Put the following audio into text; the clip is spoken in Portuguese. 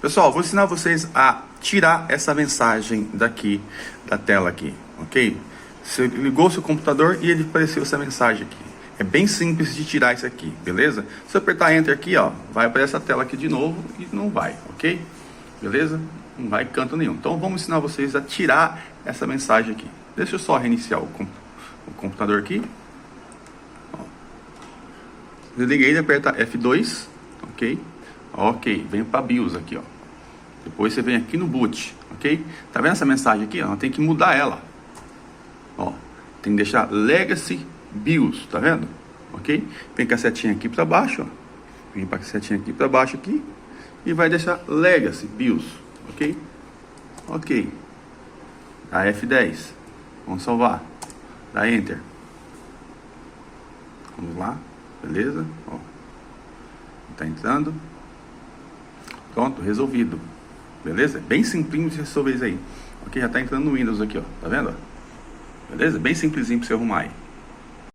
Pessoal, vou ensinar vocês a tirar essa mensagem daqui, da tela aqui, ok? Você ligou seu computador e ele apareceu essa mensagem aqui. É bem simples de tirar isso aqui, beleza? Se eu apertar Enter aqui, ó, vai aparecer essa tela aqui de novo e não vai, ok? Beleza? Não vai canto nenhum. Então vamos ensinar vocês a tirar essa mensagem aqui. Deixa eu só reiniciar o computador aqui. Ó. Desliguei e aperta F2, ok? Ok, vem para BIOS aqui, ó. Depois você vem aqui no boot, ok? Tá vendo essa mensagem aqui? Ó? Tem que mudar ela. Ó, tem que deixar Legacy BIOS, tá vendo? Ok? Vem com a setinha aqui para baixo, ó. Vem com a setinha aqui para baixo aqui e vai deixar Legacy BIOS, ok? Ok. Dá F10. Vamos salvar. Dá Enter. Vamos lá, beleza? Ó. Tá entrando. Pronto, resolvido. Beleza? Bem simplinho de resolver isso aí. Ok, já tá entrando no Windows aqui, ó. Tá vendo? Beleza? Bem simplesinho pra você arrumar aí.